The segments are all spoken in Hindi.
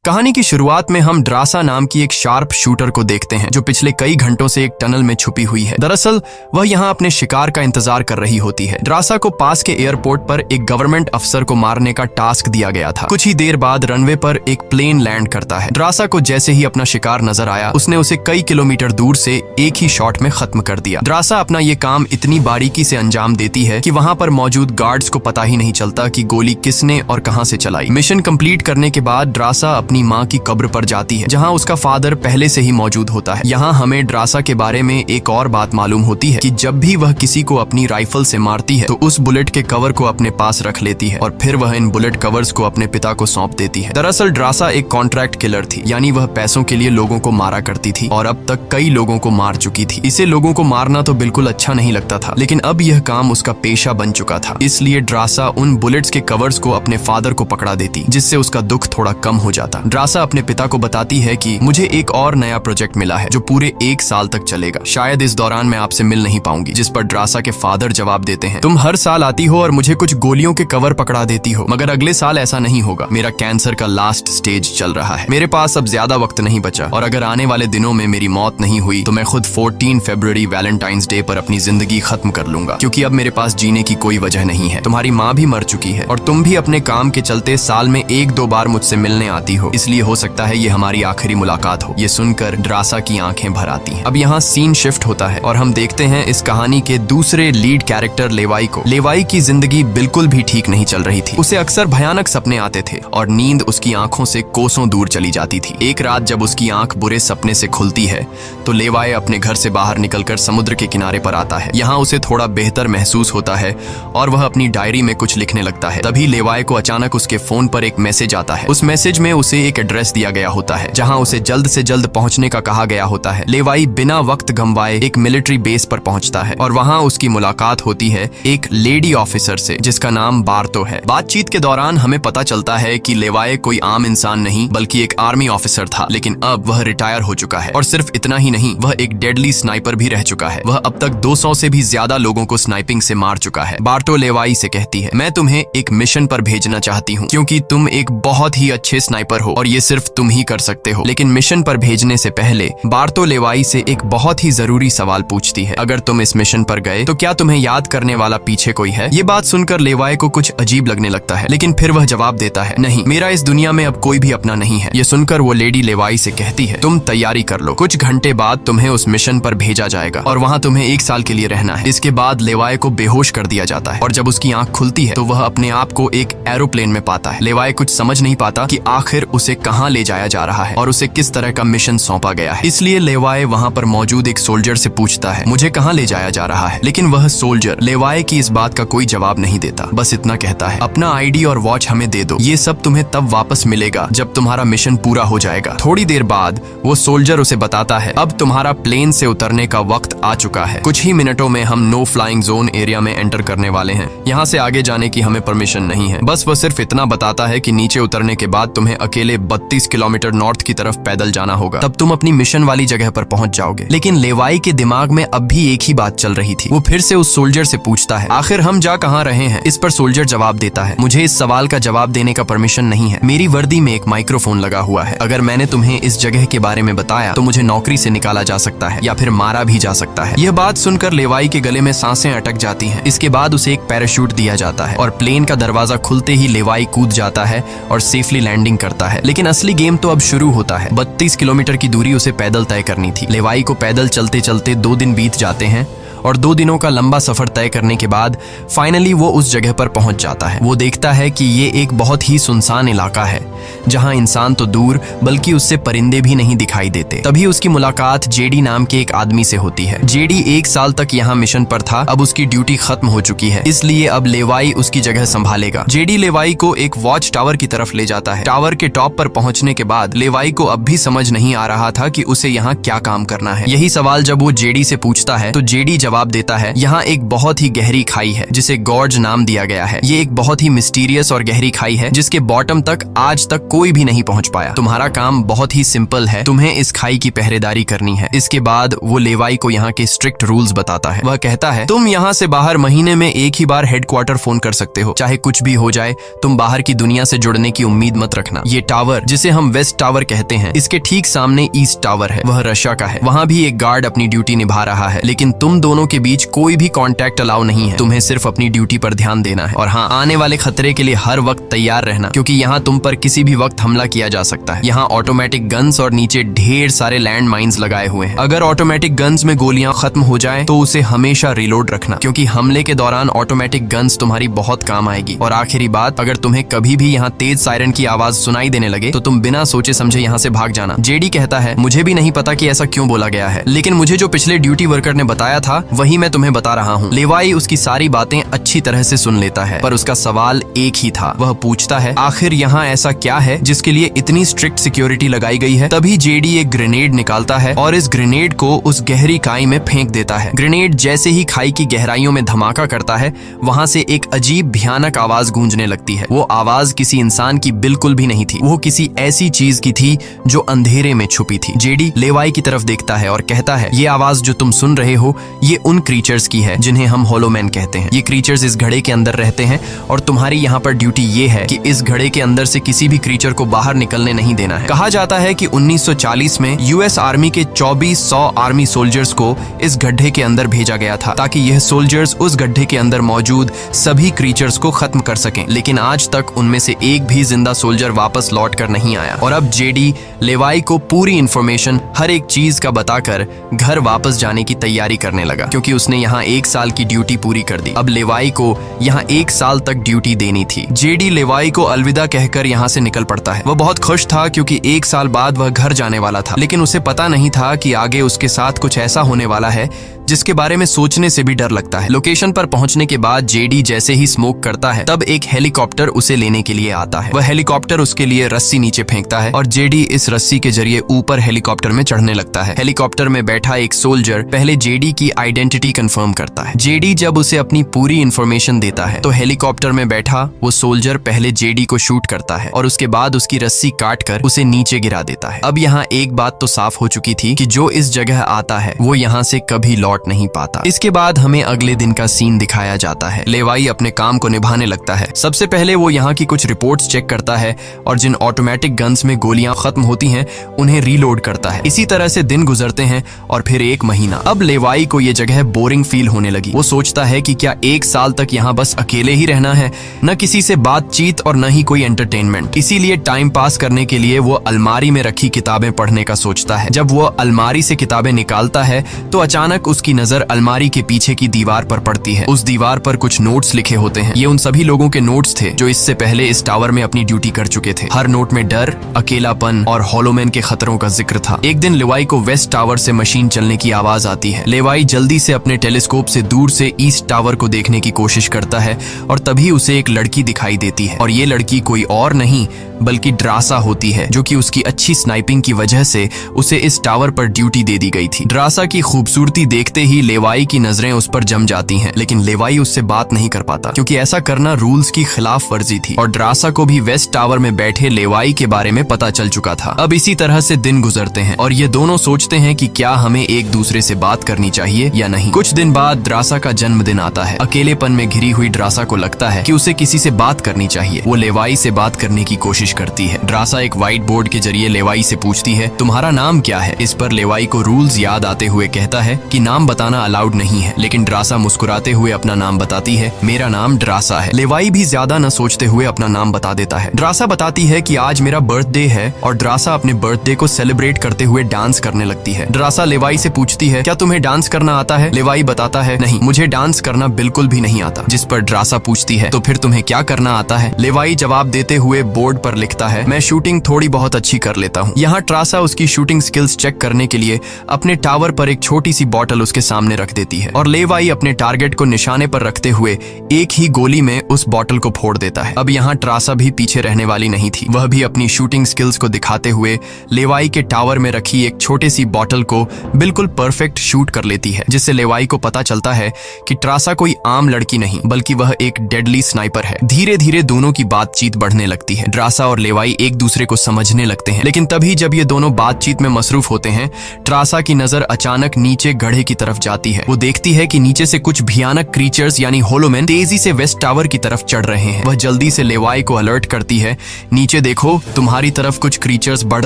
कहानी की शुरुआत में हम ड्रासा नाम की एक शार्प शूटर को देखते हैं जो पिछले कई घंटों से एक टनल में छुपी हुई है। दरअसल वह यहाँ अपने शिकार का इंतजार कर रही होती है। ड्रासा को पास के एयरपोर्ट पर एक गवर्नमेंट अफसर को मारने का टास्क दिया गया था। कुछ ही देर बाद रनवे पर एक प्लेन लैंड करता है। ड्रासा को जैसे ही अपना शिकार नजर आया, उसने उसे कई किलोमीटर दूर से एक ही शॉट में खत्म कर दिया। ड्रासा अपना ये काम इतनी बारीकी से अंजाम देती है कि वहाँ पर मौजूद गार्ड्स को पता ही नहीं चलता कि गोली किसने और कहाँ से चलाई। मिशन कंप्लीट करने के बाद ड्रासा अपनी माँ की कब्र पर जाती है जहाँ उसका फादर पहले से ही मौजूद होता है। यहाँ हमें ड्रासा के बारे में एक और बात मालूम होती है कि जब भी वह किसी को अपनी राइफल से मारती है तो उस बुलेट के कवर को अपने पास रख लेती है और फिर वह इन बुलेट कवर्स को अपने पिता को सौंप देती है। दरअसल ड्रासा एक कॉन्ट्रैक्ट किलर थी, यानी वह पैसों के लिए लोगों को मारा करती थी और अब तक कई लोगों को मार चुकी थी। इसे लोगों को मारना तो बिल्कुल अच्छा नहीं लगता था, लेकिन अब यह काम उसका पेशा बन चुका था। इसलिए ड्रासा उन बुलेट्स के कवर्स को अपने फादर को पकड़ा देती, जिससे उसका दुख थोड़ा कम हो जाता। ड्रासा अपने पिता को बताती है कि मुझे एक और नया प्रोजेक्ट मिला है जो पूरे 1 साल तक चलेगा। शायद इस दौरान मैं आपसे मिल नहीं पाऊंगी। जिस पर ड्रासा के फादर जवाब देते हैं, तुम हर साल आती हो और मुझे कुछ गोलियों के कवर पकड़ा देती हो, मगर अगले साल ऐसा नहीं होगा। मेरा कैंसर का लास्ट स्टेज चल रहा है, मेरे पास अब ज्यादा वक्त नहीं बचा और अगर आने वाले दिनों में मेरी मौत नहीं हुई तो मैं खुद 14 फरवरी वैलेंटाइंस डे पर अपनी जिंदगी खत्म कर लूंगा, क्योंकि अब मेरे पास जीने की कोई वजह नहीं है। तुम्हारी माँ भी मर चुकी है और तुम भी अपने काम के चलते साल में 1-2 बार मुझसे मिलने आती हो, इसलिए हो सकता है ये हमारी आखिरी मुलाकात हो। ये सुनकर ड्रासा की आंखें भर आती हैं। अब यहाँ सीन शिफ्ट होता है और हम देखते हैं इस कहानी के दूसरे लीड कैरेक्टर लेवाई को। लेवाई की जिंदगी बिल्कुल भी ठीक नहीं चल रही थी। उसे अक्सर भयानक सपने आते थे और नींद उसकी आंखों से कोसों दूर चली जाती थी। एक रात जब उसकी आंख बुरे सपने से खुलती है तो लेवाई अपने घर से बाहर निकलकर समुद्र के किनारे पर आता है। यहाँ उसे थोड़ा बेहतर महसूस होता है और वह अपनी डायरी में कुछ लिखने लगता है। तभी लेवाई को अचानक उसके फोन पर एक मैसेज आता है। उस मैसेज में उसे एक एड्रेस दिया गया होता है जहाँ उसे जल्द से जल्द पहुंचने का कहा गया होता है। लेवाई बिना वक्त गंवाए एक मिलिट्री बेस पर पहुंचता है और वहाँ उसकी मुलाकात होती है एक लेडी ऑफिसर से जिसका नाम बार्तो है। बातचीत के दौरान हमें पता चलता है कि लेवाई कोई आम इंसान नहीं बल्कि एक आर्मी ऑफिसर था, लेकिन अब वह रिटायर हो चुका है। और सिर्फ इतना ही नहीं, वह एक डेडली स्नाइपर भी रह चुका है। वह अब तक 200 से भी ज्यादा लोगों को स्नाइपिंग से मार चुका है। बार्तो लेवाई से कहती है, मैं तुम्हें एक मिशन पर भेजना चाहती हूँ क्योंकि तुम एक बहुत ही अच्छे स्नाइपर हो और ये सिर्फ तुम ही कर सकते हो। लेकिन मिशन पर भेजने से पहले बार्तो लेवाई से एक बहुत ही जरूरी सवाल पूछती है, अगर तुम इस मिशन पर गए तो क्या तुम्हें याद करने वाला पीछे कोई है? ये बात सुनकर लेवाई को कुछ अजीब लगने लगता है, लेकिन फिर वह जवाब देता है, नहीं, मेरा इस दुनिया में अब कोई भी अपना नहीं है। ये सुनकर वो लेडी लेवाई से कहती है, तुम तैयारी कर लो, कुछ घंटे बाद तुम्हें उस मिशन पर भेजा जाएगा और वहाँ तुम्हें 1 साल के लिए रहना है। इसके बाद लेवाई को बेहोश कर दिया जाता है और जब उसकी आंख खुलती है तो वह अपने आप को एक एरोप्लेन में पाता है। लेवाई कुछ समझ नहीं पाता कि आखिर उसे कहाँ ले जाया जा रहा है और उसे किस तरह का मिशन सौंपा गया है। इसलिए लेवाई वहाँ पर मौजूद एक सोल्जर से पूछता है, मुझे कहाँ ले जाया जा रहा है? लेकिन वह सोल्जर लेवाई की इस बात का कोई जवाब नहीं देता, बस इतना कहता है, अपना आईडी और वॉच हमें दे दो, ये सब तुम्हें तब वापस मिलेगा जब तुम्हारा मिशन पूरा हो जाएगा। थोड़ी देर बाद वो सोल्जर उसे बताता है, अब तुम्हारा प्लेन से उतरने का वक्त आ चुका है। कुछ ही मिनटों में हम नो फ्लाइंग जोन एरिया में एंटर करने वाले हैं। यहाँ से आगे जाने की हमें परमिशन नहीं है। बस वह सिर्फ इतना बताता है कि नीचे उतरने के बाद तुम्हें अकेले 32 किलोमीटर नॉर्थ की तरफ पैदल जाना होगा, तब तुम अपनी मिशन वाली जगह पर पहुंच जाओगे। लेकिन लेवाई के दिमाग में अब भी एक ही बात चल रही थी। वो फिर से उस सोल्जर से पूछता है, आखिर हम जा कहाँ रहे हैं? इस पर सोल्जर जवाब देता है, मुझे इस सवाल का जवाब देने का परमिशन नहीं है। मेरी वर्दी में एक माइक्रोफोन लगा हुआ है। अगर मैंने तुम्हें इस जगह के बारे में बताया तो मुझे नौकरी से निकाला जा सकता है या फिर मारा भी जा सकता है। यह बात सुनकर लेवाई के गले में सांसें अटक जाती हैं। इसके बाद उसे एक पैराशूट दिया जाता है और प्लेन का दरवाजा खुलते ही लेवाई कूद जाता है और सेफली लैंडिंग करता है। लेकिन असली गेम तो अब शुरू होता है। 32 किलोमीटर की दूरी उसे पैदल तय करनी थी। लेवाई को पैदल चलते चलते 2 दिन बीत जाते हैं और 2 दिनों का लंबा सफर तय करने के बाद फाइनली वो उस जगह पर पहुंच जाता है। वो देखता है कि ये एक बहुत ही सुनसान इलाका है जहां इंसान तो दूर बल्कि उससे परिंदे भी नहीं दिखाई देते। तभी उसकी मुलाकात जेडी नाम के एक आदमी से होती है। जेडी 1 साल तक यहाँ मिशन पर था, अब उसकी ड्यूटी खत्म हो चुकी है, इसलिए अब लेवाई उसकी जगह संभालेगा। जेडी लेवाई को एक वॉच टावर की तरफ ले जाता है। टावर के टॉप पर पहुंचने के बाद लेवाई को अब भी समझ नहीं आ रहा था कि उसे यहाँ क्या काम करना है। यही सवाल जब वो जेडी से पूछता है तो जेडी जवाब देता है, यहाँ एक बहुत ही गहरी खाई है जिसे गॉर्ज नाम दिया गया है। ये एक बहुत ही मिस्टीरियस और गहरी खाई है जिसके बॉटम तक आज तक कोई भी नहीं पहुंच पाया। तुम्हारा काम बहुत ही सिंपल है, तुम्हें इस खाई की पहरेदारी करनी है। इसके बाद वो लेवाई को यहाँ के स्ट्रिक्ट रूल्स बताता है। वह कहता है, तुम यहाँ से बाहर महीने में एक ही बार हेडक्वार्टर फोन कर सकते हो, चाहे कुछ भी हो जाए। तुम बाहर की दुनिया से जुड़ने की उम्मीद मत रखना। ये टावर, जिसे हम वेस्ट टावर कहते हैं, इसके ठीक सामने ईस्ट टावर है, वह रशिया का है। वहाँ भी एक गार्ड अपनी ड्यूटी निभा रहा है, लेकिन तुम दोनों के बीच कोई भी कांटेक्ट अलाउ नहीं है। तुम्हें सिर्फ अपनी ड्यूटी पर ध्यान देना है। और हाँ, आने वाले खतरे के लिए हर वक्त तैयार रहना, क्योंकि यहाँ तुम पर किसी भी वक्त हमला किया जा सकता है। यहाँ ऑटोमेटिक गन्स और नीचे ढेर सारे लैंड माइन्स लगाए हुए हैं। अगर ऑटोमेटिक गन्स में गोलियां खत्म हो जाए तो उसे हमेशा रिलोड रखना, क्योंकि हमले के दौरान ऑटोमेटिक गन्स तुम्हारी बहुत काम आएगी। और आखिरी बात, अगर तुम्हें कभी भी यहाँ तेज सायरन की आवाज सुनाई देने लगे तो तुम बिना सोचे समझे यहाँ से भाग जाना। जेडी कहता है, मुझे भी नहीं पता कि ऐसा क्यों बोला गया है, लेकिन मुझे जो पिछले ड्यूटी वर्कर ने बताया था वही मैं तुम्हें बता रहा हूँ। लेवाई उसकी सारी बातें अच्छी तरह से सुन लेता है, पर उसका सवाल एक ही था। वह पूछता है, आखिर यहाँ ऐसा क्या है जिसके लिए इतनी स्ट्रिक्ट सिक्योरिटी लगाई गई है? तभी जेडी एक ग्रेनेड निकालता है और इस ग्रेनेड को उस गहरी खाई में फेंक देता है। ग्रेनेड जैसे ही खाई की गहराइयों में धमाका करता है, वहाँ से एक अजीब भयानक आवाज गूंजने लगती है। वो आवाज किसी इंसान की बिल्कुल भी नहीं थी, वो किसी ऐसी चीज की थी जो अंधेरे में छुपी थी। जेडी लेवाई की तरफ देखता है और कहता है, ये आवाज जो तुम सुन रहे हो, ये उन क्रीचर्स की है जिन्हें हम होलोमैन कहते हैं। ये क्रीचर्स इस घड़े के अंदर रहते हैं और तुम्हारी यहाँ पर ड्यूटी ये है कि इस घड़े के अंदर से किसी भी क्रीचर को बाहर निकलने नहीं देना है। कहा जाता है कि 1940 में यूएस आर्मी के 2400 आर्मी सोल्जर्स को इस गड्ढे के अंदर भेजा गया था, ताकि यह सोल्जर्स उस गड्ढे के अंदर मौजूद सभी क्रीचर्स को खत्म कर सकें। लेकिन आज तक उनमें से एक भी जिंदा सोल्जर वापस लौट कर नहीं आया। और अब जेडी लेवाई को पूरी इंफॉर्मेशन, हर एक चीज का बताकर घर वापस जाने की तैयारी करने लगा, क्योंकि उसने यहाँ 1 साल की ड्यूटी पूरी कर दी। अब लेवाई को यहाँ 1 साल तक ड्यूटी देनी थी। जेडी लेवाई को अलविदा कहकर यहाँ से निकल पड़ता है। वह बहुत खुश था क्योंकि 1 साल बाद वह घर जाने वाला था, लेकिन उसे पता नहीं था कि आगे उसके साथ कुछ ऐसा होने वाला है जिसके बारे में सोचने से भी डर लगता है। लोकेशन पर पहुंचने के बाद जेडी जैसे ही स्मोक करता है, तब एक हेलीकॉप्टर उसे लेने के लिए आता है। वह हेलीकॉप्टर उसके लिए रस्सी नीचे फेंकता है और जेडी इस रस्सी के जरिए ऊपर हेलीकॉप्टर में चढ़ने लगता है। हेलीकॉप्टर में बैठा एक सोल्जर पहले जेडी की आइडेंटिटी कंफर्म करता है। जेडी जब उसे अपनी पूरी इंफॉर्मेशन देता है तो हेलीकॉप्टर में बैठा वो सोल्जर पहले जेडी को शूट करता है और उसके बाद उसकी रस्सी काट कर उसे नीचे गिरा देता है। अब यहाँ एक बात तो साफ हो चुकी थी कि जो इस जगह आता है वो यहाँ से कभी लौट नहीं पाता। इसके बाद हमें अगले दिन का सीन दिखाया जाता है। लेवाई अपने काम को निभाने लगता है। सबसे पहले वो यहाँ की कुछ रिपोर्ट्स चेक करता है और जिन ऑटोमेटिक गन्स में गोलियां खत्म होती हैं उन्हें रीलोड करता है। इसी तरह से दिन गुजरते हैं और फिर 1 महीना। अब लेवाई को ये जगह बोरिंग फील होने लगी। वो सोचता है कि क्या 1 साल तक यहाँ बस अकेले ही रहना है, न किसी से बातचीत और न ही कोई एंटरटेनमेंट। इसीलिए टाइम पास करने के लिए वो अलमारी में रखी किताबें पढ़ने का सोचता है। जब वो अलमारी से किताबें निकालता है तो अचानक उसकी नजर अलमारी के पीछे की दीवार पर पड़ती है। उस दीवार पर कुछ नोट्स लिखे होते हैं। ये उन सभी लोगों के नोट्स थे जो इससे पहले इस टावर में अपनी ड्यूटी कर चुके थे। हर नोट में डर, अकेलापन और होलोमैन के खतरों का जिक्र था। एक दिन लेवाई को वेस्ट टावर से मशीन चलने की आवाज आती है। लेवाई जल्दी से अपने टेलीस्कोप से दूर से ईस्ट टावर को देखने की कोशिश करता है और तभी उसे एक लड़की दिखाई देती है। और ये लड़की कोई और नहीं बल्कि ड्रासा होती है, जो कि उसकी अच्छी स्नाइपिंग की वजह से उसे इस टावर पर ड्यूटी दे दी गई थी। ड्रासा की खूबसूरती देखते ही लेवाई की नजरें उस पर जम जाती हैं, लेकिन लेवाई उससे बात नहीं कर पाता क्योंकि ऐसा करना रूल्स की खिलाफ वर्जी थी। और ड्रासा को भी वेस्ट टावर में बैठे लेवाई के बारे में पता चल चुका था। अब इसी तरह से दिन गुजरते हैं और ये दोनों सोचते हैं कि क्या हमें एक दूसरे से बात करनी चाहिए या नहीं। कुछ दिन बाद ड्रासा का जन्मदिन आता है। अकेलेपन में घिरी हुई ड्रासा को लगता है कि उसे किसी से बात करनी चाहिए। वो लेवाई से बात करने की कोशिश करती है। ड्रासा एक व्हाइट बोर्ड के जरिए लेवाई से पूछती है, तुम्हारा नाम क्या है? इस पर लेवाई को रूल्स याद आते हुए कहता है कि नाम बताना अलाउड नहीं है, लेकिन ड्रासा मुस्कुराते हुए अपना नाम बताती है, मेरा नाम ड्रासा है। लेवाई भी ज्यादा न सोचते हुए अपना नाम बता देता है। ड्रासा बताती है कि आज मेरा बर्थडे है और ड्रासा अपने बर्थडे को सेलिब्रेट करते हुए डांस करने लगती है। ड्रासा लेवाई से पूछती है, क्या तुम्हें डांस करना आता है? लेवाई बताता है, नहीं, मुझे डांस करना बिल्कुल भी नहीं आता। जिस पर ड्रासा पूछती है, तो फिर तुम्हें क्या करना आता है? लेवाई जवाब देते हुए बोर्ड पर लिखता है, मैं शूटिंग थोड़ी बहुत अच्छी कर लेता हूँ। यहाँ ड्रासा उसकी शूटिंग स्किल्स चेक करने के लिए अपने टावर पर एक छोटी सी बॉटल उसके सामने रख देती है और लेवाई अपने टारगेट को निशाने पर रखते हुए एक ही गोली में उस बॉटल को फोड़ देता है। अब यहाँ ड्रासा भी पीछे रहने वाली नहीं थी। वह भी अपनी शूटिंग स्किल्स को दिखाते हुए लेवाई के टावर में रखी एक छोटी सी बॉटल को बिल्कुल परफेक्ट शूट कर लेती है, जिससे लेवाई को पता चलता है कि ट्रासा कोई आम लड़की नहीं बल्कि वह एक डेडली स्नाइपर है। धीरे धीरे दोनों की बातचीत बढ़ने लगती है। ट्रासा और लेवाई एक दूसरे को समझने लगते हैं। लेकिन तभी जब ये दोनों बातचीत में मसरूफ होते हैं, ट्रासा की नजर अचानक नीचे गड्ढे की तरफ जाती है। वो देखती है कि नीचे से कुछ भयानक क्रीचर्स यानी होलोमैन तेजी से वेस्ट टावर की तरफ चढ़ रहे हैं। वह जल्दी से लेवाई को अलर्ट करती है, नीचे देखो, तुम्हारी तरफ कुछ क्रीचर्स बढ़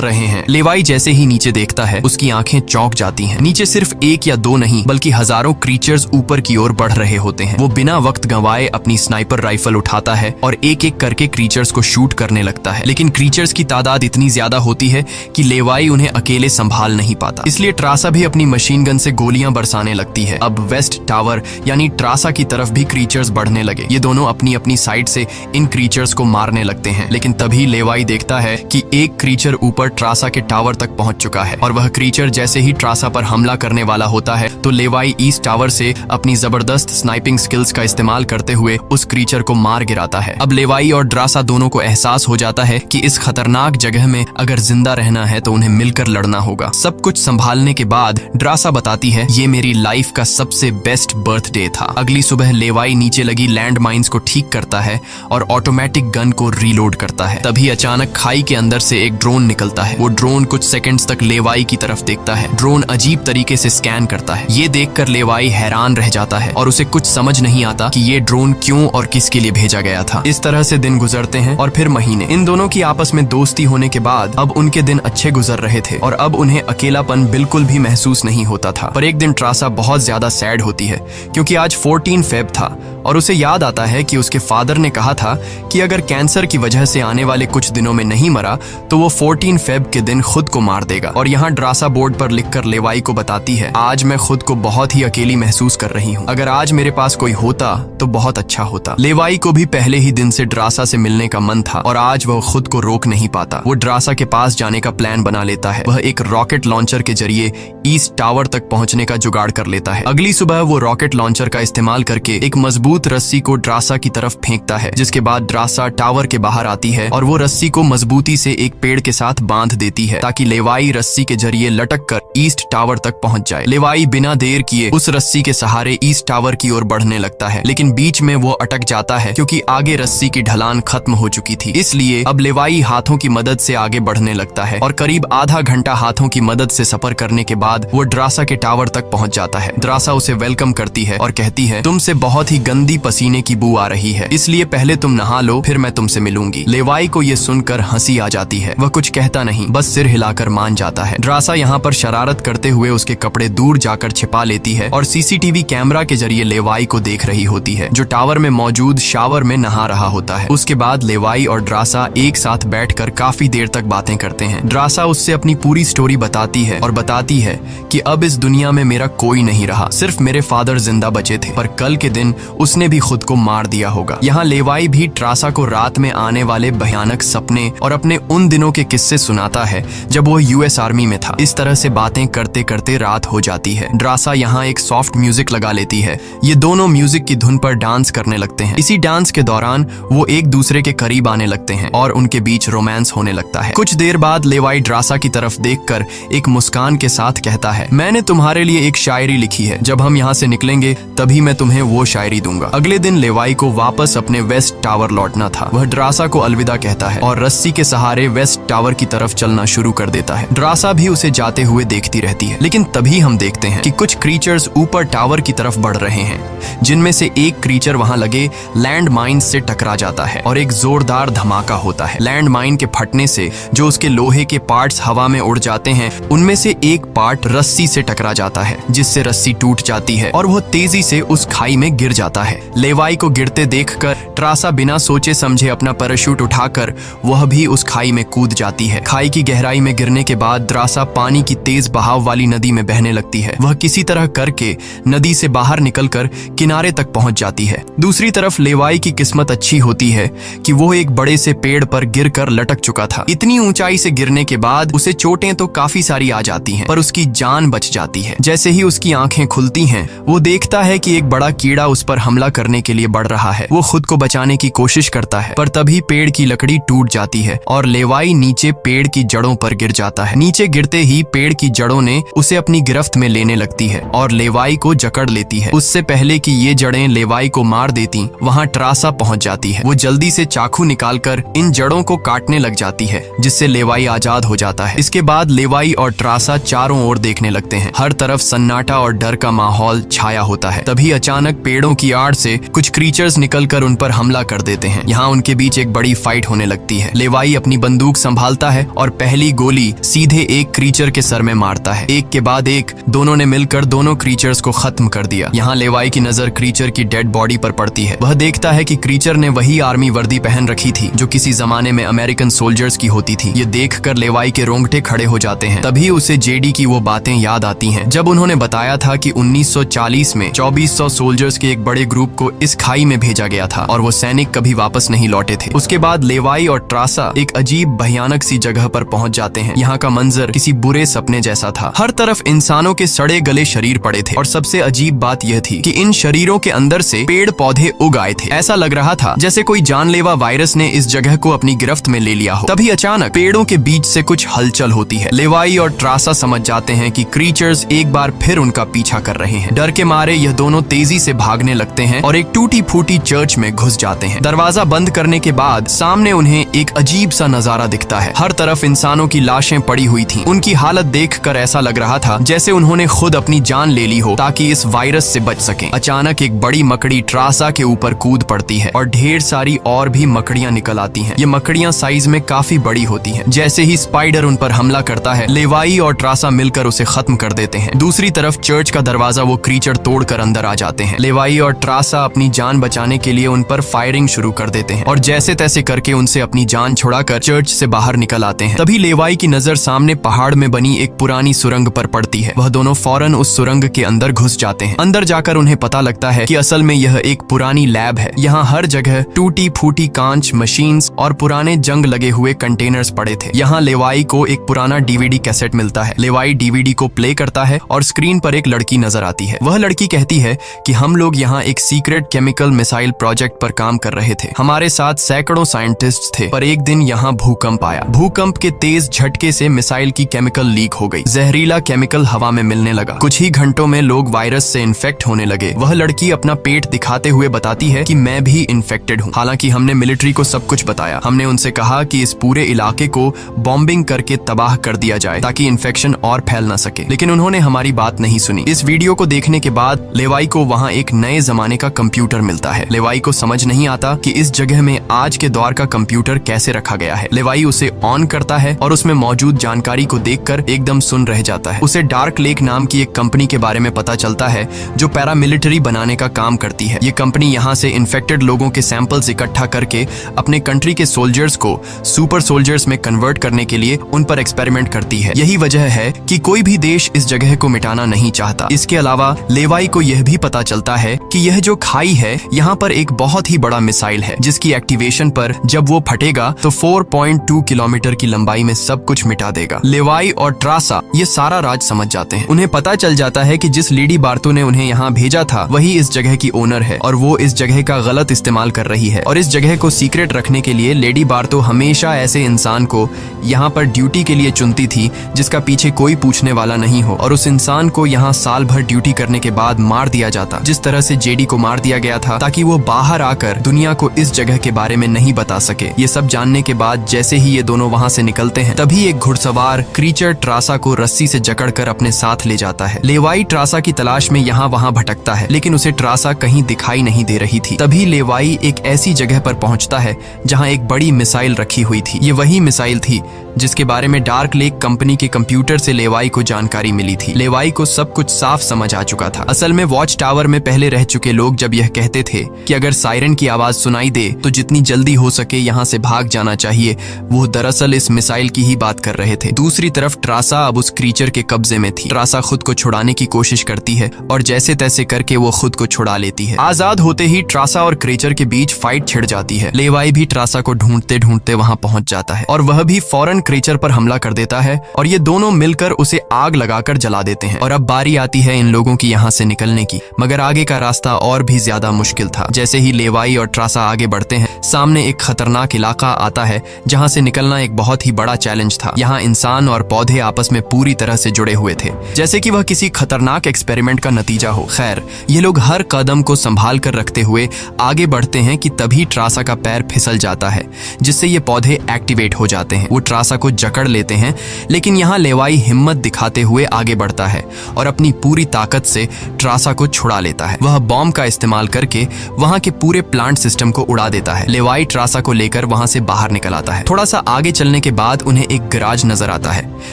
रहे हैं। लेवाई जैसे ही नीचे देखता है, उसकी आंखें चौंक जाती हैं। नीचे सिर्फ एक या दो नहीं बल्कि हजारों क्रीचर्स ऊपर की ओर बढ़ रहे होते हैं। वो बिना वक्त गंवाए अपनी स्नाइपर राइफल उठाता है और एक एक करके क्रीचर्स को शूट करने लगता है। लेकिन क्रीचर्स की तादाद इतनी ज्यादा होती है कि लेवाई उन्हें अकेले संभाल नहीं पाता। इसलिए ट्रासा भी अपनी मशीन गन से गोलियां बरसाने लगती है। अब वेस्ट टावर यानी ट्रासा की तरफ भी क्रीचर्स बढ़ने लगे। ये दोनों अपनी अपनी साइड से इन क्रीचर्स को मारने लगते हैं। लेकिन तभी लेवाई देखता है कि एक क्रीचर ऊपर ट्रासा के टावर तक पहुंच चुका है और वह क्रीचर जैसे ही ट्रासा पर हमला करने वाला होता है तो लेवाई ईस्ट टावर से अपनी जबरदस्त स्नाइपिंग स्किल्स का इस्तेमाल करते हुए उस क्रीचर को मार गिराता है। अब लेवाई और ट्रासा दोनों को एहसास हो जाता है कि इस खतरनाक जगह में अगर जिंदा रहना है तो उन्हें मिलकर लड़ना होगा। सब कुछ संभालने के बाद ट्रासा बताती है, ये मेरी लाइफ का सबसे बेस्ट बर्थडे था। अगली सुबह लेवाई नीचे लगी लैंड माइंस को ठीक करता है और ऑटोमेटिक गन को रीलोड करता है। तभी अचानक खाई के अंदर से एक ड्रोन निकलता है। वो ड्रोन कुछ सेकंड्स तक लेवाई की तरफ देखता है। ड्रोन अजीब तरीके से स्कैन करता है। ये देखकर लेवाई हैरान रह जाता है और उसे कुछ समझ नहीं आता कि ये ड्रोन क्यों और किसके लिए भेजा गया था। इस तरह से दिन गुजरते हैं और फिर महीने। इन दोनों की आपस में दोस्ती होने के बाद अब उनके दिन अच्छे गुजर रहे थे और अब उन्हें अकेलापन बिल्कुल भी महसूस नहीं होता था। पर एक दिन ट्रासा बहुत ज्यादा सैड होती है क्योंकि आज 14 फेब था और उसे याद आता है कि उसके फादर ने कहा था कि अगर कैंसर की वजह से आने वाले कुछ दिनों में नहीं मरा तो वो 14 फेब के दिन खुद को मार देगा। और यहाँ ट्रासा बोर्ड पर लिखकर लेवाई को बताती है, आज मैं खुद को बहुत ही अकेली महसूस कर रही हूँ। अगर आज मेरे पास कोई होता तो बहुत अच्छा होता। लेवाई को भी पहले ही दिन से ट्रासा से मिलने का मन था और आज वह खुद को रोक नहीं पाता। वो ट्रासा के पास जाने का प्लान बना लेता है। वह एक रॉकेट लॉन्चर के जरिए ईस्ट टावर तक पहुंचने का जुगाड़ कर लेता है। अगली सुबह वो रॉकेट लॉन्चर का इस्तेमाल करके एक मजबूत रस्सी को ट्रासा की तरफ फेंकता है, जिसके बाद ट्रासा टावर के बाहर आती है और वो रस्सी को मजबूती से एक पेड़ के साथ बांध देती है ताकि लेवाई रस्सी के जरिए लटक कर ईस्ट टावर तक पहुंच जाए। लेवाई बिना देर किए उस रस्सी के सहारे ईस्ट टावर की ओर बढ़ने लगता है, लेकिन बीच में वो अटक जाता है क्योंकि आगे रस्सी की ढलान खत्म हो चुकी थी। इसलिए अब लेवाई हाथों की मदद से आगे बढ़ने लगता है और करीब आधा घंटा हाथों की मदद से सफर करने के बाद वो ट्रासा के टावर तक पहुंच जाता है। ट्रासा उसे वेलकम करती है और कहती है, तुमसे बहुत ही गंदी पसीने की बू आ रही है, इसलिए पहले तुम नहा लो, फिर मैं तुमसे मिलूंगी। लेवाई को ये सुनकर हंसी आ जाती है। वह कुछ कहता नहीं, बस सिर हिलाकर मान जाता है। ट्रासा यहाँ पर शरारत करते हुए उसके कपड़े दूर जाकर छिपा लेती है और सीसीटीवी कैमरा के जरिए लेवाई को देख रही होती है, जो टावर में मौजूद शावर में नहा रहा होता है। उसके बाद लेवाई और ट्रासा एक साथ बैठकर काफी देर तक बातें करते हैं। ट्रासा उससे अपनी पूरी स्टोरी बताती है और बताती है कि अब इस दुनिया में मेरा कोई नहीं रहा, सिर्फ मेरे फादर जिंदा बचे थे, पर कल के दिन उसने भी खुद को मार दिया होगा। यहाँ लेवाई भी ट्रासा को रात में आने वाले भयानक सपने और अपने उन दिनों के किस्से सुनाता है जब वो यूएस आर्मी में था। इस तरह से बातें करते करते रात हो जाती है। ट्रासा यहाँ एक सॉफ्ट म्यूजिक लगा लेती है। ये दोनों म्यूजिक की धुन पर डांस करने लगते हैं। इसी डांस के दौरान वो एक दूसरे के करीब आने लगते हैं और उनके बीच रोमांस होने लगता है। कुछ देर बाद लेवाई ट्रासा की तरफ देखकर एक मुस्कान के साथ कहता है, मैंने तुम्हारे लिए एक शायरी लिखी है, जब हम यहाँ से निकलेंगे तभी मैं तुम्हें वो शायरी दूंगा। अगले दिन लेवाई को वापस अपने वेस्ट टावर लौटना था। वह ट्रासा को अलविदा कहता है और रस्सी के सहारे वेस्ट टावर की तरफ चलना शुरू कर देता है। ट्रासा भी उसे जाते हुए देखती रहती है, लेकिन तभी हम देखते हैं कि कुछ क्रीचर्स ऊपर टावर की तरफ बढ़ रहे हैं, जिनमें से एक क्रीचर वहां लगे लैंड माइन से टकरा जाता है और एक जोरदार धमाका होता है। लैंड माइन के फटने से जो उसके लोहे के पार्ट्स हवा में उड़ जाते हैं, उनमें से एक पार्ट रस्सी से टकरा जाता है, जिससे रस्सी टूट जाती है और वह तेजी से उस खाई में गिर जाता है। लेवाई को गिरते देखकर ट्रासा बिना सोचे समझे अपना पैराशूट उठाकर वह भी उस खाई में कूद जाती है। खाई की गहराई में गिरने के बाद ट्रासा पानी की तेज बहाव वाली नदी में बहने लगती है। वह किसी तरह करके नदी से बाहर निकलकर किनारे तक पहुंच जाती है। दूसरी तरफ लेवाई की किस्मत अच्छी होती है कि वो एक बड़े से पेड़ पर गिरकर लटक चुका था। इतनी ऊंचाई से गिरने के बाद उसे चोटें तो काफी सारी आ जाती हैं, पर उसकी जान बच जाती है। जैसे ही उसकी आंखें खुलती हैं, वो देखता है कि एक बड़ा कीड़ा उस पर हमला हमला करने के लिए बढ़ रहा है। वो खुद को बचाने की कोशिश करता है, पर तभी पेड़ की लकड़ी टूट जाती है और लेवाई नीचे पेड़ की जड़ों पर गिर जाता है। नीचे गिरते ही पेड़ की जड़ों ने उसे अपनी गिरफ्त में लेने लगती है और लेवाई को जकड़ लेती है। उससे पहले कि ये जड़ें लेवाई को मार देती, वहाँ ट्रासा पहुँच जाती है। वो जल्दी से चाकू निकालकर इन जड़ों को काटने लग जाती है, जिससे लेवाई आजाद हो जाता है। इसके बाद लेवाई और ट्रासा चारों ओर देखने लगते हैं। हर तरफ सन्नाटा और डर का माहौल छाया होता है। तभी अचानक पेड़ों की आड़ से कुछ क्रीचर्स निकलकर उन पर हमला कर देते हैं। यहाँ उनके बीच एक बड़ी फाइट होने लगती है। लेवाई अपनी बंदूक संभालता है और पहली गोली सीधे एक क्रीचर के सर में मारता है। एक के बाद एक दोनों ने मिलकर दोनों क्रीचर्स को खत्म कर दिया। यहाँ लेवाई की नजर क्रीचर की डेड बॉडी पर पड़ती है। वह देखता है कि क्रीचर ने वही आर्मी वर्दी पहन रखी थी जो किसी जमाने में अमेरिकन सोल्जर्स की होती थी। ये देखकर लेवाई के रोंगटे खड़े हो जाते हैं। तभी उसे जेडी की वो बातें याद आती हैं जब उन्होंने बताया था कि 1940 में 2400 सोल्जर्स के एक बड़े ग्रुप को इस खाई में भेजा गया था और वो सैनिक कभी वापस नहीं लौटे थे। उसके बाद लेवाई और ट्रासा एक अजीब भयानक सी जगह पर पहुंच जाते हैं। यहाँ का मंजर किसी बुरे सपने जैसा था। हर तरफ इंसानों के सड़े गले शरीर पड़े थे और सबसे अजीब बात यह थी कि इन शरीरों के अंदर से पेड़ पौधे उग आए थे। ऐसा लग रहा था जैसे कोई जानलेवा वायरस ने इस जगह को अपनी गिरफ्त में ले लिया हो। तभी अचानक पेड़ों के बीच से कुछ हलचल होती है। लेवाई और ट्रासा समझ जाते हैं कि क्रीचर्स एक बार फिर उनका पीछा कर रहे हैं। डर के मारे यह दोनों तेजी से भागने लगते हैं और एक टूटी फूटी चर्च में घुस जाते हैं। दरवाजा बंद करने के बाद सामने उन्हें एक अजीब सा नजारा दिखता है। हर तरफ इंसानों की लाशें पड़ी हुई थीं। उनकी हालत देखकर ऐसा लग रहा था जैसे उन्होंने खुद अपनी जान ले ली हो ताकि इस वायरस से बच सकें। अचानक एक बड़ी मकड़ी ट्रासा के ऊपर कूद पड़ती है और ढेर सारी और भी मकड़ियां निकल आती हैं। ये मकड़ियां साइज में काफी बड़ी होती हैं। जैसे ही स्पाइडर उन पर हमला करता है, लेवाई और ट्रासा मिलकर उसे खत्म कर देते हैं। दूसरी तरफ चर्च का दरवाजा वो क्रीचर तोड़कर अंदर आ जाते हैं। लेवाई और ट्रासा अपनी जान बचाने के लिए उन पर फायरिंग शुरू कर देते हैं और जैसे तैसे करके उनसे अपनी जान छुड़ाकर चर्च से बाहर निकल आते हैं। तभी लेवाई की नजर सामने पहाड़ में बनी एक पुरानी सुरंग पर पड़ती है। वह दोनों फौरन उस सुरंग के अंदर घुस जाते हैं। अंदर जाकर उन्हें पता लगता है कि असल में यह एक पुरानी लैब है। यहाँ हर जगह टूटी फूटी कांच, मशीन्स और पुराने जंग लगे हुए कंटेनर्स पड़े थे। यहाँ लेवाई को एक पुराना डीवीडी कैसेट मिलता है। लेवाई डीवीडी को प्ले करता है और स्क्रीन पर एक लड़की नजर आती है। वह लड़की कहती है कि हम लोग यहाँ एक सीक्रेट केमिकल मिसाइल प्रोजेक्ट पर काम कर रहे थे। हमारे साथ सैकड़ों साइंटिस्ट थे, पर एक दिन यहाँ भूकंप आया। भूकंप के तेज झटके से मिसाइल की केमिकल लीक हो गई। जहरीला केमिकल हवा में मिलने लगा। कुछ ही घंटों में लोग वायरस से इन्फेक्ट होने लगे। वह लड़की अपना पेट दिखाते हुए बताती है कि मैं भी इन्फेक्टेड हूँ। हालांकि हमने मिलिट्री को सब कुछ बताया। हमने उनसे कहा कि इस पूरे इलाके को बॉम्बिंग करके तबाह कर दिया जाए ताकि इन्फेक्शन और फैल न सके, लेकिन उन्होंने हमारी बात नहीं सुनी। इस वीडियो को देखने के बाद लेवाई को वहाँ एक नए जमाने का कंप्यूटर मिलता है। लेवाई को समझ नहीं आता कि इस जगह में आज के दौर का कंप्यूटर कैसे रखा गया है। लेवाई उसे ऑन करता है और उसमें मौजूद जानकारी को देखकर एकदम सुन रह जाता है। उसे डार्क लेक नाम की एक कंपनी के बारे में पता चलता है जो पैरामिलिट्री बनाने का काम करती है। ये कंपनी यहाँ से इन्फेक्टेड लोगों के सैंपल्स इकट्ठा करके अपने कंट्री के सोल्जर्स को सुपर सोल्जर्स में कन्वर्ट करने के लिए उन पर एक्सपेरिमेंट करती है। यही वजह है कि कोई भी देश इस जगह को मिटाना नहीं चाहता। इसके अलावा लेवाई को यह भी पता चलता है कि यह जो खाई है यहाँ पर एक बहुत ही बड़ा मिसाइल है जिसकी एक्टिवेशन पर जब वो फटेगा तो 4.2 किलोमीटर की लंबाई में सब कुछ मिटा देगा। लेवाई और ट्रासा ये सारा राज समझ जाते हैं। उन्हें पता चल जाता है कि जिस लेडी बार्तो ने उन्हें यहाँ भेजा था वही इस जगह की ओनर है और वो इस जगह का गलत इस्तेमाल कर रही है। और इस जगह को सीक्रेट रखने के लिए लेडी बार्तो हमेशा ऐसे इंसान को यहाँ पर ड्यूटी के लिए चुनती थी जिसका पीछे कोई पूछने वाला नहीं हो, और उस इंसान को यहाँ साल भर ड्यूटी करने के बाद मार दिया जाता, जिस तरह से जेडी को मार दिया गया था ताकि वो बाहर आकर दुनिया को इस जगह के बारे में नहीं बता सके। ये सब जानने के बाद जैसे ही ये दोनों वहाँ से निकलते हैं तभी एक घुड़सवार क्रीचर ट्रासा को रस्सी से जकड़कर अपने साथ ले जाता है। लेवाई ट्रासा की तलाश में यहाँ वहाँ भटकता है लेकिन उसे ट्रासा कहीं दिखाई नहीं दे रही थी। तभी लेवाई एक ऐसी जगह पर पहुँचता है जहाँ एक बड़ी मिसाइल रखी हुई थी। ये वही मिसाइल थी जिसके बारे में डार्क लेक कंपनी के कंप्यूटर से लेवाई को जानकारी मिली थी। लेवाई को सब कुछ साफ समझ आ चुका था। असल में वॉच टावर में पहले रह चुके लोग जब यह कहते थे कि अगर सायरन की आवाज सुनाई दे तो जितनी जल्दी हो सके यहाँ से भाग जाना चाहिए, वो दरअसल इस मिसाइल की ही बात कर रहे थे। दूसरी तरफ ट्रासा अब उस क्रीचर के कब्जे में थी। ट्रासा खुद को छुड़ाने की कोशिश करती है और जैसे तैसे करके वो खुद को छुड़ा लेती है। आजाद होते ही ट्रासा और क्रीचर के बीच फाइट छिड़ जाती है। लेवाई भी ट्रासा को ढूंढते ढूंढते वहां पहुंच जाता है और वह भी फौरन क्रीचर पर हमला कर देता है और ये दोनों मिलकर उसे आग लगाकर जला देते हैं। और अब बारी आती है इन लोगों की यहाँ से निकलने की, मगर आगे का रास्ता और भी ज्यादा मुश्किल था। जैसे ही लेवाई और ट्रासा आगे बढ़ते हैं, सामने एक खतरनाक इलाका आता है जहां से निकलना एक बहुत ही बड़ा चैलेंज था। यहाँ इंसान और पौधे आपस में पूरी तरह से जुड़े हुए थे, जैसे कि वह किसी खतरनाक एक्सपेरिमेंट का नतीजा हो। खैर, ये लोग हर कदम को संभाल कर रखते हुए आगे बढ़ते हैं कि तभी ट्रासा का पैर फिसल जाता है, जिससे ये पौधे एक्टिवेट हो जाते हैं। वो ट्रासा को जकड़ लेते हैं, लेकिन यहाँ लेवाई हिम्मत दिखाते हुए आगे बढ़ता है और अपनी पूरी ताकत से ट्रासा को छुड़ा लेता है। वह बॉम्ब का इस्तेमाल करके वहां के पूरे प्लांट सिस्टम को उड़ा देता है। लेवाई ट्रासा को लेकर वहां से बाहर निकल आता है। थोड़ा सा आगे चलने के बाद उन्हें एक गैराज नजर आता है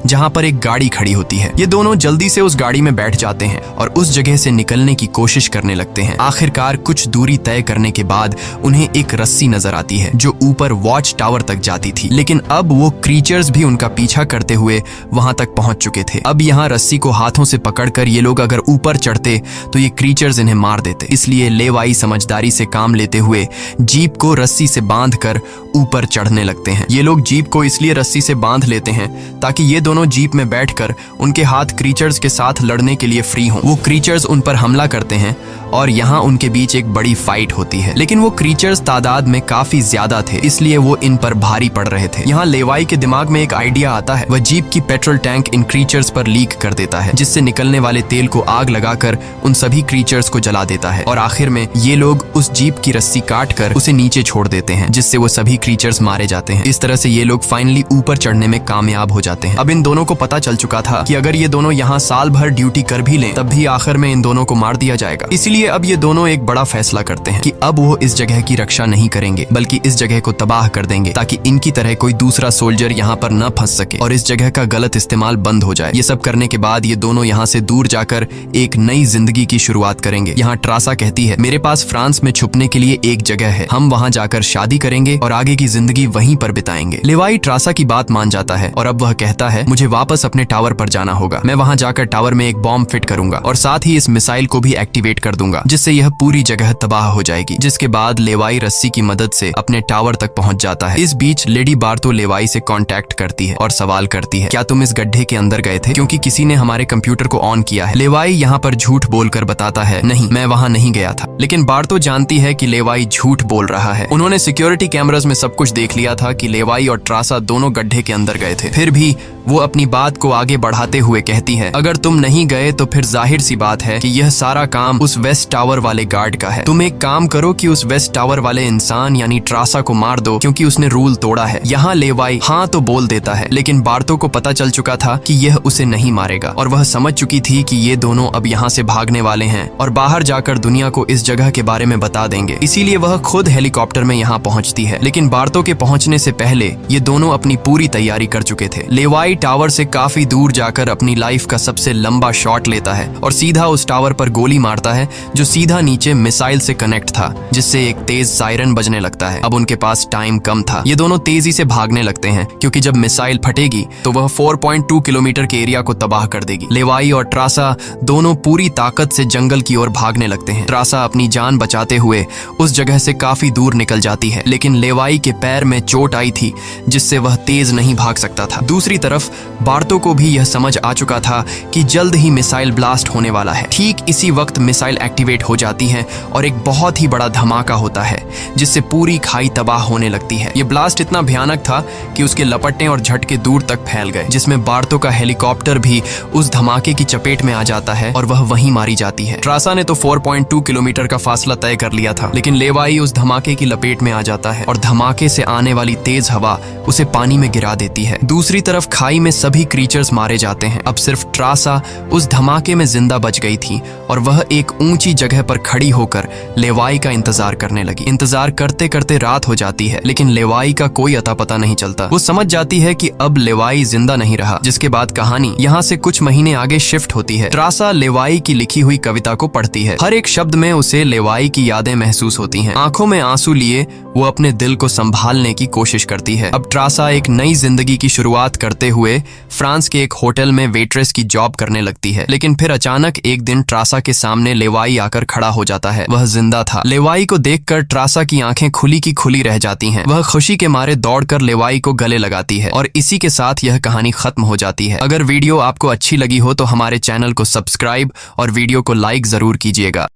जहां पर एक गाड़ी खड़ी होती है। ये दोनों जल्दी से उस गाड़ी में बैठ जाते हैं और उस जगह से निकलने की कोशिश करने लगते हैं। आखिरकार कुछ दूरी तय करने के बाद उन्हें एक रस्सी नजर आती है जो ऊपर वॉच टावर तक जाती थी, लेकिन अब वो क्रीचर्स भी उनका पीछा करते हुए वहां तक पहुंच चुके थे। अब यहाँ रस्सी को हाथों से पकड़कर ये लोग अगर ऊपर चढ़ते तो ये क्रीचर्स इन्हें मार देते। इसलिए लेवाई समझदारी से काम लेते हुए जीप को रस्सी से बांधकर ऊपर चढ़ने लगते हैं। ये लोग जीप को इसलिए रस्सी से बांध लेते हैं ताकि ये दोनों जीप में बैठकर उनके हाथ क्रीचर्स के साथ लड़ने के लिए फ्री हों। वो क्रीचर्स उन पर हमला करते हैं और यहाँ उनके बीच एक बड़ी फाइट होती है, लेकिन वो क्रीचर्स तादाद में काफी ज्यादा थे, इसलिए वो इन पर भारी पड़ रहे थे। यहाँ लेवाई के दिमाग में एक आइडिया आता है। वह जीप की पेट्रोल टैंक इन क्रीचर्स पर लीक कर देता है, जिससे निकलने वाले तेल को आग लगाकर उन सभी क्रीचर्स को जला देता है और आखिर में ये लोग उस जीप की रस्सी काट कर उसे नीचे छोड़ देते हैं, जिससे वो सभी क्रीचर्स मारे जाते हैं। इस तरह से ये लोग फाइनली ऊपर चढ़ने में कामयाब हो जाते हैं। अब इन दोनों को पता चल चुका था कि अगर ये दोनों यहाँ साल भर ड्यूटी कर भी लें तब भी आखिर में इन दोनों को मार दिया जाएगा। इसलिए अब ये दोनों एक बड़ा फैसला करते हैं कि अब वो इस जगह की रक्षा नहीं करेंगे बल्कि इस जगह को तबाह कर देंगे, ताकि इनकी तरह कोई दूसरा सोल्जर यहाँ पर न फंस सके और इस जगह का गलत इस्तेमाल बंद हो जाए। ये सब करने के बाद ये दोनों यहाँ से दूर जाकर एक नई जिंदगी की शुरुआत करेंगे। यहाँ ट्रासा कहती है, मेरे पास फ्रांस में छुपने के लिए एक जगह है, हम वहाँ जाकर शादी करेंगे और आगे की जिंदगी वहीं पर बिताएंगे। लेवाई ट्रासा की बात मान जाता है और अब वह कहता है, मुझे वापस अपने टावर पर जाना होगा। मैं वहाँ जाकर टावर में एक बॉम्ब फिट करूंगा और साथ ही इस मिसाइल को भी एक्टिवेट कर दूंगा, जिससे यह पूरी जगह तबाह हो जाएगी। जिसके बाद लेवाई रस्सी की मदद से अपने टावर तक पहुंच जाता है। इस बीच लेडी बार्तो लेवाई से कांटेक्ट करती है और सवाल करती है, क्या तुम इस गड्ढे के अंदर गए थे, क्योंकि किसी ने हमारे कंप्यूटर को ऑन किया है। लेवाई यहाँ पर झूठ बोलकर बताता है, नहीं, मैं वहाँ नहीं गया था। लेकिन बार्तो जानती है कि लेवाई झूठ बोल रहा है। उन्होंने सिक्योरिटी कैमरास में सब कुछ देख लिया था कि लेवाई और ट्रासा दोनों गड्ढे के अंदर गए थे। फिर भी वो अपनी बात को आगे बढ़ाते हुए कहती है, अगर तुम नहीं गए तो फिर जाहिर सी बात है कि यह सारा काम उस वेस्ट टावर वाले गार्ड का है। तुम एक काम करो कि उस वेस्ट टावर वाले इंसान यानी ट्रासा को मार दो, क्योंकि उसने रूल तोड़ा है। यहाँ लेवाई हाँ तो बोल देता है, लेकिन बार्तो को पता चल चुका था कि यह उसे नहीं मारेगा और वह समझ चुकी थी कि ये दोनों अब यहाँ से भागने वाले हैं और बाहर जाकर दुनिया को इस जगह के बारे में बता देंगे। इसीलिए वह खुद हेलीकॉप्टर में यहाँ पहुँचती है। लेकिन बार्तो के पहुँचने से पहले ये दोनों अपनी पूरी तैयारी कर चुके थे। लेवाई टावर से काफी दूर जाकर अपनी लाइफ का सबसे लंबा शॉट लेता है और सीधा उस टावर पर गोली मारता है जो सीधा नीचे मिसाइल से कनेक्ट था, जिससे एक तेज सायरन बजने लगता है। अब उनके पास टाइम कम था। ये दोनों तेजी से भागने लगते हैं क्योंकि जब मिसाइल फटेगी तो वह 4.2 किलोमीटर के एरिया को तबाह कर देगी। लेवाई और ट्रासा दोनों पूरी ताकत से जंगल की ओर भागने लगते हैं। ट्रासा अपनी जान बचाते हुए उस जगह से काफी दूर निकल जाती है, लेकिन लेवाई के पैर में चोट आई थी जिससे वह तेज नहीं भाग सकता था। दूसरी तरफ बार्तो को भी यह समझ आ चुका था कि जल्द ही मिसाइल ब्लास्ट होने वाला है। ठीक इसी वक्त मिसाइल एक्टिवेट हो जाती है और एक बहुत ही बड़ा धमाका होता है जिससे पूरी खाई तबाह होने लगती है। ये ब्लास्ट इतना भयानक था कि उसके लपटने और झटके दूर तक फैल गए, जिसमें बार्तो का हेलीकॉप्टर भी उस धमाके की चपेट में आ जाता है और वह वहीं मारी जाती है। ट्रासा ने तो 4.2 किलोमीटर का फासला तय कर लिया था, लेकिन लेवाई उस धमाके की लपेट में आ जाता है और धमाके से आने वाली तेज हवा उसे पानी में गिरा देती है। दूसरी तरफ खाई में सभी क्रीचर्स मारे जाते हैं। अब सिर्फ ट्रासा उस धमाके में जिंदा बच गई थी और वह एक ऊंची जगह पर खड़ी होकर लेवाई का इंतजार करने लगी। इंतजार करते करते रात हो जाती है, लेकिन लेवाई का कोई अता पता नहीं चलता। वो समझ जाती है कि अब लेवाई जिंदा नहीं रहा, जिसके बाद कहानी यहाँ से कुछ महीने आगे शिफ्ट होती है। ट्रासा लेवाई की लिखी हुई कविता को पढ़ती है। हर एक शब्द में उसे लेवाई की यादें महसूस होती हैं। आंखों में आंसू लिए वो अपने दिल को संभालने की कोशिश करती है। अब ट्रासा एक नई जिंदगी की शुरुआत करते हुए फ्रांस के एक होटल में वेट्रेस की जॉब करने लगती है, लेकिन फिर अचानक एक दिन ट्रासा के सामने लेवाई आकर खड़ा हो जाता है। वह जिंदा था। लेवाई को देखकर ट्रासा की आंखें खुली की खुली रह जाती हैं। वह खुशी के मारे दौड़कर लेवाई को गले लगाती है और इसी के साथ यह कहानी खत्म हो जाती है। अगर वीडियो आपको अच्छी लगी हो तो हमारे चैनल को सब्सक्राइब और वीडियो को लाइक जरूर कीजिएगा।